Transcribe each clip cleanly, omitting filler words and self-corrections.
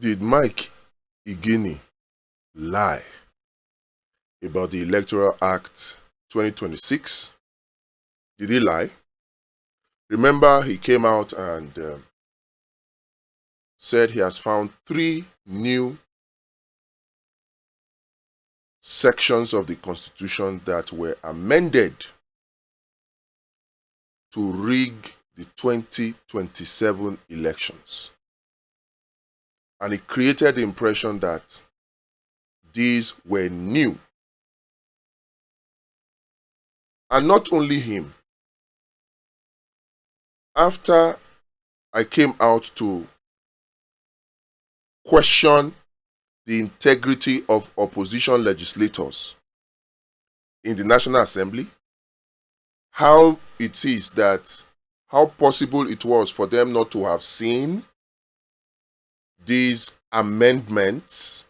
Did Mike Igini lie about the Electoral Act 2026? Did he lie? Remember, he came out and said he has found 3 new sections of the Constitution that were amended to rig the 2027 elections. And it created the impression that these were new. And not only him. After I came out to question the integrity of opposition legislators in the National Assembly, how possible it was for them not to have seen these amendments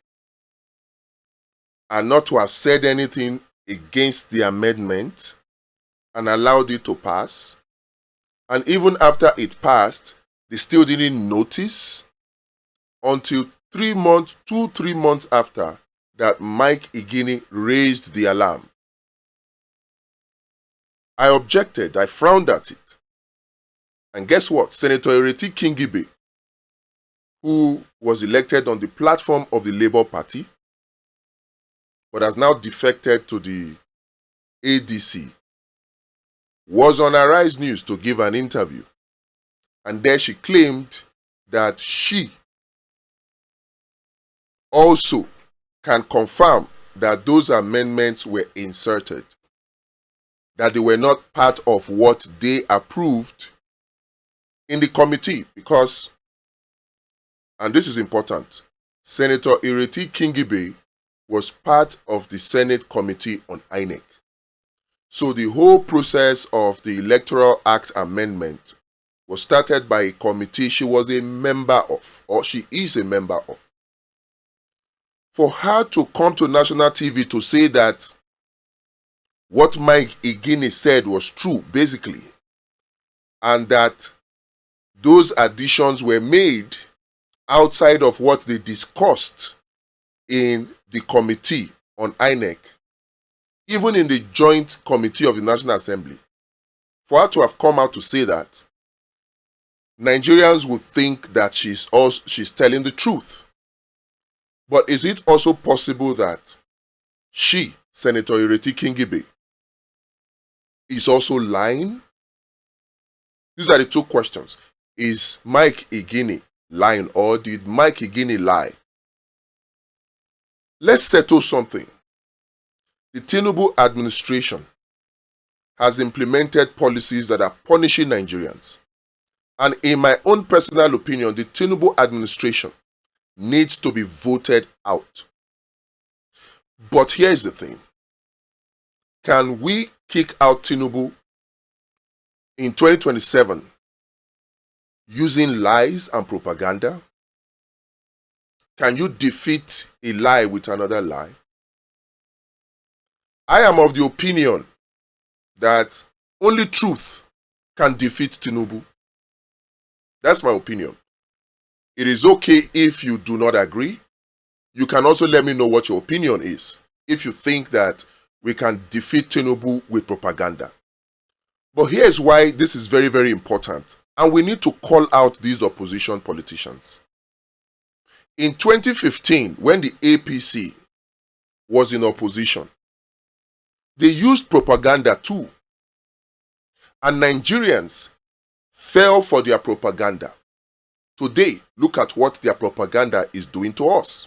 and not to have said anything against the amendment and allowed it to pass. And even after it passed, they still didn't notice until 3 months after that Mike Igini raised the alarm. I objected, I frowned at it. And guess what? Senator Ireti Kingibe, who was elected on the platform of the Labour Party, but has now defected to the ADC, was on Arise News to give an interview. And there she claimed that she also can confirm that those amendments were inserted, that they were not part of what they approved in the committee, because, and this is important, Senator Ireti Kingibe was part of the Senate Committee on INEC. So the whole process of the Electoral Act amendment was started by a committee she was a member of, or she is a member of. For her to come to national TV to say that what Mike Igini said was true, basically, and that those additions were made outside of what they discussed in the committee on INEC, even in the joint committee of the National Assembly, for her to have come out to say that, Nigerians would think that she's telling the truth. But is it also possible that she, Senator Ireti Kingibe, is also lying? These are the 2 questions. Is Mike Igini lying, or did Mike Igini lie? Let's settle something. The Tinubu administration has implemented policies that are punishing Nigerians. And in my own personal opinion, the Tinubu administration needs to be voted out. But here's the thing. Can we kick out Tinubu in 2027 using lies and propaganda? Can you defeat a lie with another lie? I am of the opinion that only truth can defeat Tinubu. That's my opinion. It is okay if you do not agree. You can also let me know what your opinion is, if you think that we can defeat Tinubu with propaganda. But here's why this is very, very important. And we need to call out these opposition politicians. In 2015, when the APC was in opposition, they used propaganda too. And Nigerians fell for their propaganda. Today, look at what their propaganda is doing to us.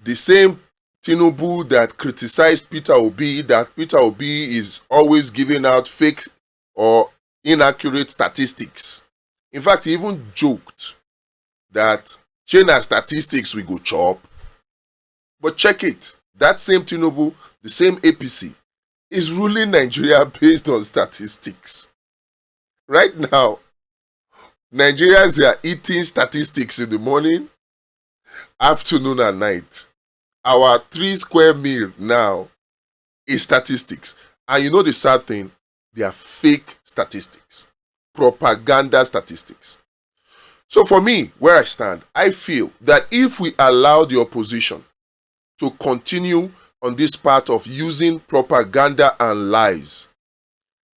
The same Tinubu that criticized Peter Obi, that Peter Obi is always giving out fake or inaccurate statistics. In fact, he even joked that China statistics we go chop. But check it. That same Tinubu, the same APC, is ruling Nigeria based on statistics. Right now, Nigerians are eating statistics in the morning, afternoon, and night. Our 3 square meal now is statistics. And you know the sad thing? They are fake statistics. Propaganda statistics. So for me, where I stand, I feel that if we allow the opposition to continue on this path of using propaganda and lies,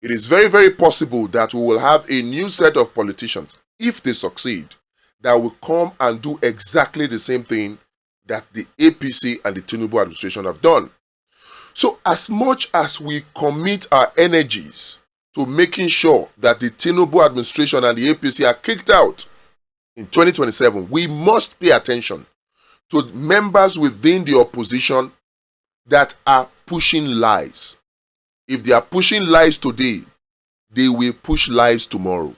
it is very, very possible that we will have a new set of politicians, if they succeed, that will come and do exactly the same thing that the APC and the Tinubu administration have done. So as much as we commit our energies to making sure that the Tinubu administration and the APC are kicked out in 2027, we must pay attention to members within the opposition that are pushing lies. If they are pushing lies today, they will push lies tomorrow.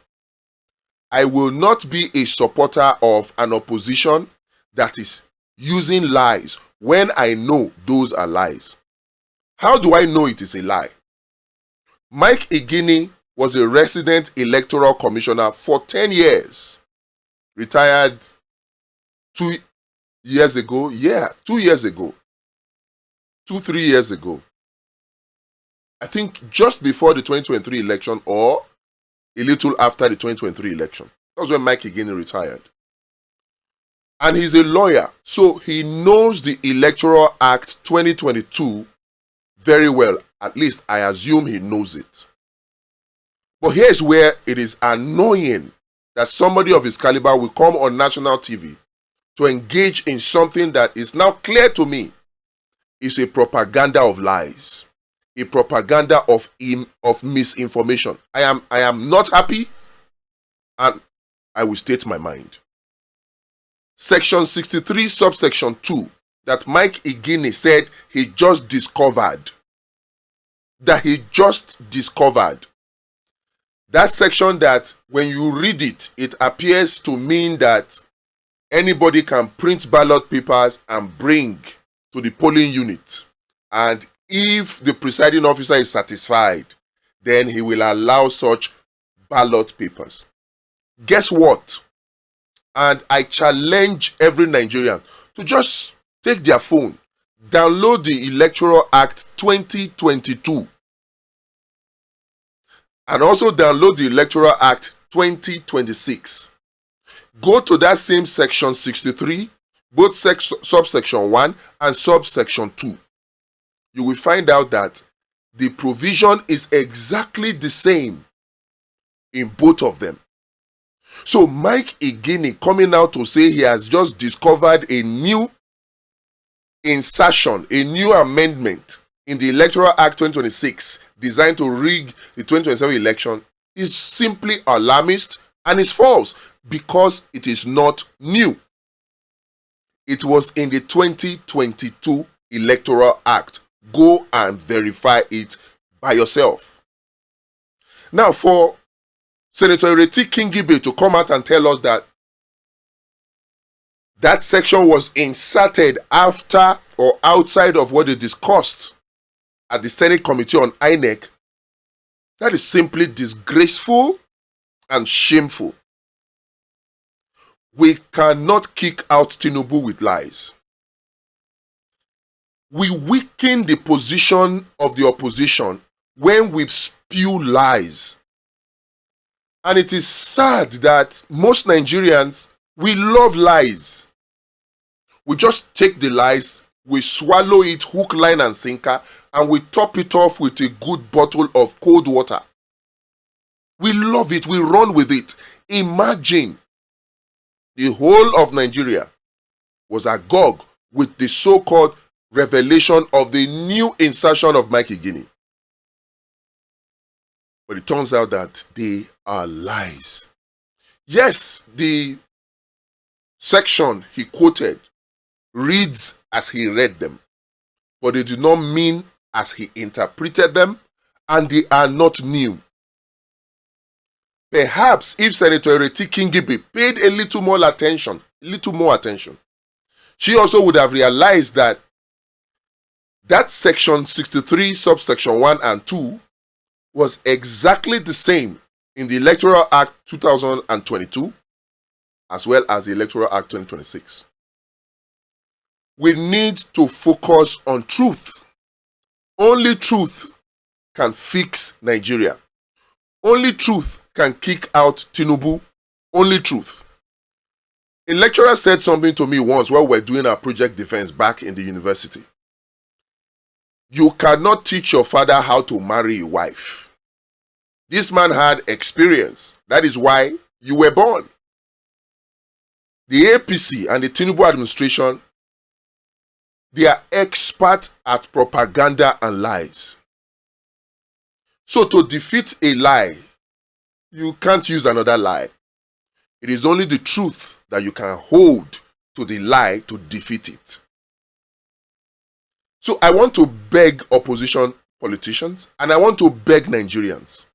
I will not be a supporter of an opposition that is using lies when I know those are lies. How do I know it is a lie? Mike Igini was a resident electoral commissioner for 10 years. Retired 2 years ago. Yeah, 2 years ago. 3 years ago. I think just before the 2023 election or a little after the 2023 election. That's when Mike Igini retired. And he's a lawyer, so he knows the Electoral Act 2022 very well. At least I assume he knows it. But here's where it is annoying that somebody of his caliber will come on national TV to engage in something that is now clear to me is a propaganda of lies, a propaganda of misinformation. I am not happy, and I will state my mind. Section 63, subsection 2, that Mike Igini said he just discovered. That section that when you read it, it appears to mean that anybody can print ballot papers and bring to the polling unit. And if the presiding officer is satisfied, then he will allow such ballot papers. Guess what? And I challenge every Nigerian to just take their phone, download the Electoral Act 2022, and also download the Electoral Act 2026. Go to that same section 63, both subsection 1 and subsection 2. You will find out that the provision is exactly the same in both of them. So Mike Igini coming out to say he has just discovered a new insertion, a new amendment in the Electoral Act 2026 designed to rig the 2027 election is simply alarmist and is false because it is not new. It was in the 2022 Electoral Act. Go and verify it by yourself. Now, for Senator Ireti Kingibe to come out and tell us that that section was inserted after or outside of what they discussed at the Senate Committee on INEC, that is simply disgraceful and shameful. We cannot kick out Tinubu with lies. We weaken the position of the opposition when we spew lies. And it is sad that most Nigerians, we love lies. We just take the lies, we swallow it hook, line, and sinker, and we top it off with a good bottle of cold water. We love it, we run with it. Imagine the whole of Nigeria was agog with the so-called revelation of the new insertion of Mike Igini. But it turns out that they are lies. Yes, the section he quoted reads as he read them, but they do not mean as he interpreted them, and they are not new. Perhaps if Senator Ireti Kingibe paid a little more attention, she also would have realized that section 63, subsection 1 and 2 was exactly the same in the Electoral Act 2022 as well as the Electoral Act 2026. We need to focus on truth. Only truth can fix Nigeria. Only truth can kick out Tinubu. Only truth. A lecturer said something to me once while we were doing our project defense back in the university. You cannot teach your father how to marry a wife. This man had experience. That is why you were born. The APC and the Tinubu administration, they are experts at propaganda and lies. So to defeat a lie, you can't use another lie. It is only the truth that you can hold to the lie to defeat it. So I want to beg opposition politicians and I want to beg Nigerians.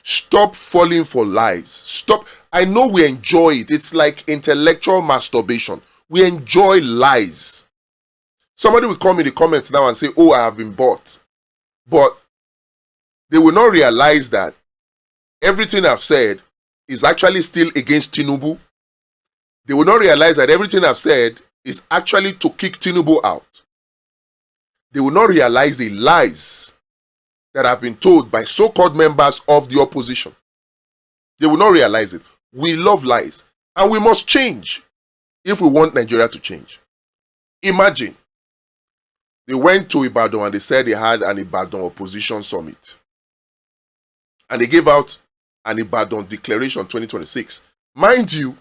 Stop falling for lies. Stop. I know we enjoy it. It's like intellectual masturbation. We enjoy lies. Somebody will come in the comments now and say, oh, I have been bought. But they will not realize that everything I've said is actually still against Tinubu. They will not realize that everything I've said is actually to kick Tinubu out. They will not realize the lies that have been told by so-called members of the opposition. They will not realize it. We love lies. And we must change if we want Nigeria to change. Imagine, they went to Ibadan and they said they had an Ibadan opposition summit. And they gave out an Ibadan declaration 2026. Mind you,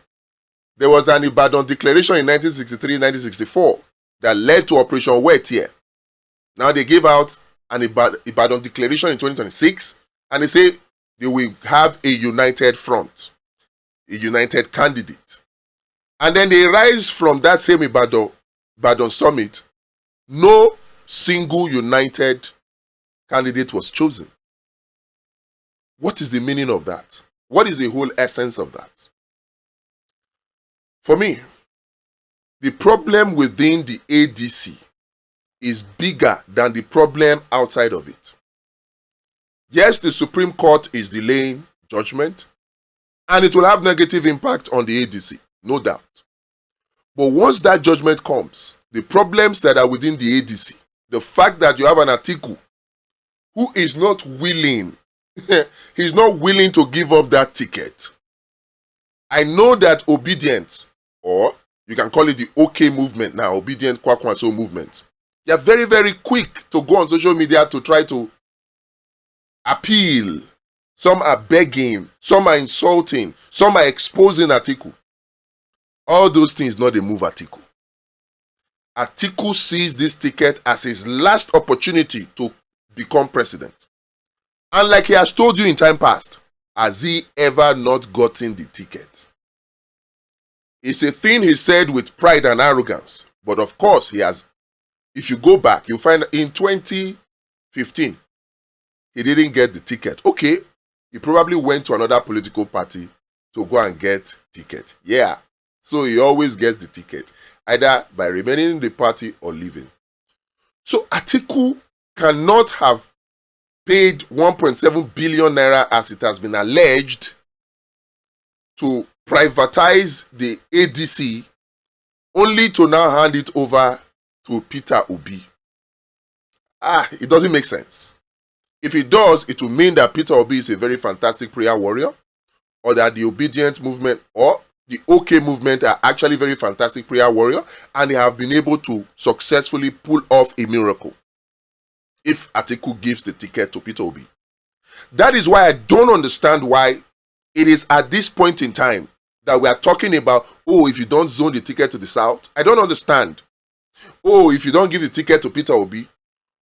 there was an Ibadan declaration in 1963-1964 that led to Operation Wet here. Now they gave out an Ibadan declaration in 2026 and they say they will have a united front, a united candidate. And then they rise from that same Ibadan summit. No single united candidate was chosen. What is the meaning of that? What is the whole essence of that? For me, the problem within the ADC is bigger than the problem outside of it. Yes, the Supreme Court is delaying judgment, and it will have negative impact on the ADC, no doubt. But once that judgment comes, the problems that are within the ADC, the fact that you have an Atiku who is not willing, he's not willing to give up that ticket. I know that obedient, or you can call it the OK movement now, obedient Kwankwaso movement, they are very, very quick to go on social media to try to appeal. Some are begging, some are insulting, some are exposing Atiku. All those things not a move Atiku. Atiku sees this ticket as his last opportunity to become president. And like he has told you in time past, has he ever not gotten the ticket? It's a thing he said with pride and arrogance. But of course he has. If you go back, you'll find in 2015, he didn't get the ticket. Okay, he probably went to another political party to go and get ticket. Yeah, so he always gets the ticket, either by remaining in the party or leaving. So Atiku cannot have paid 1.7 billion naira, as it has been alleged, to privatize the ADC, only to now hand it over to Peter Obi. It doesn't make sense. If it does, it will mean that Peter Obi is a very fantastic prayer warrior, or that the obedient movement or the OK movement are actually very fantastic prayer warrior, and they have been able to successfully pull off a miracle if Atiku gives the ticket to Peter Obi. That is why I don't understand why it is at this point in time that we are talking about, oh, if you don't zone the ticket to the south. I don't understand. Oh, if you don't give the ticket to Peter Obi.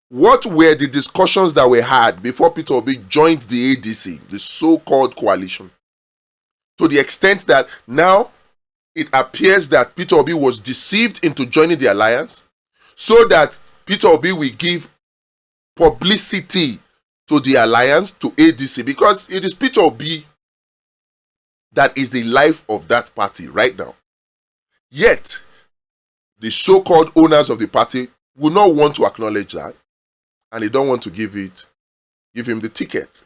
What were the discussions that were had before Peter Obi joined the ADC, the so-called coalition? To the extent that now it appears that Peter Obi was deceived into joining the alliance so that Peter Obi will give publicity to the alliance, to ADC, because it is Peter Obi that is the life of that party right now. Yet, the so-called owners of the party will not want to acknowledge that, and they don't want to give him the ticket.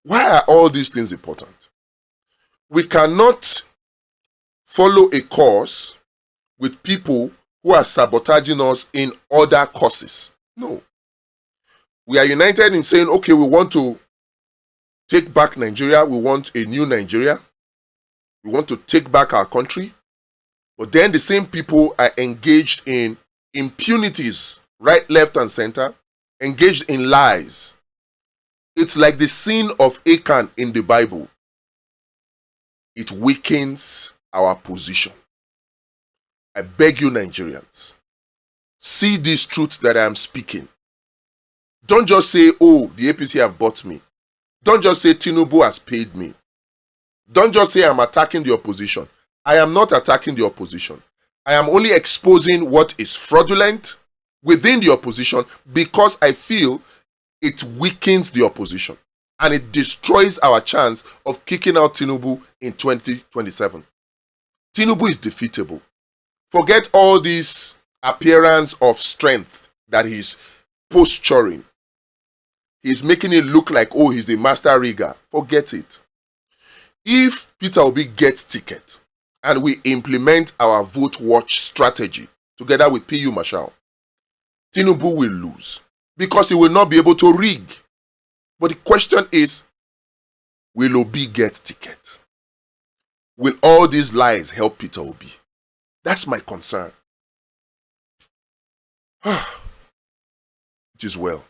Why are all these things important? We cannot follow a course with people who are sabotaging us in other causes. No. We are united in saying, okay, we want to take back Nigeria. We want a new Nigeria. We want to take back our country. But then the same people are engaged in impunities, right, left, and center, engaged in lies. It's like the sin of Achan in the Bible. It weakens our position. I beg you, Nigerians, see this truth that I am speaking. Don't just say, oh, the APC have bought me. Don't just say Tinubu has paid me. Don't just say I'm attacking the opposition. I am not attacking the opposition. I am only exposing what is fraudulent within the opposition because I feel it weakens the opposition and it destroys our chance of kicking out Tinubu in 2027. Tinubu is defeatable. Forget all this appearance of strength that he's posturing. He's making it look like, oh, he's a master rigger. Forget it. If Peter Obi gets ticket and we implement our vote watch strategy together with PU Marshall, Tinubu will lose because he will not be able to rig. But the question is, will Obi get ticket? Will all these lies help Peter Obi? That's my concern. It is well.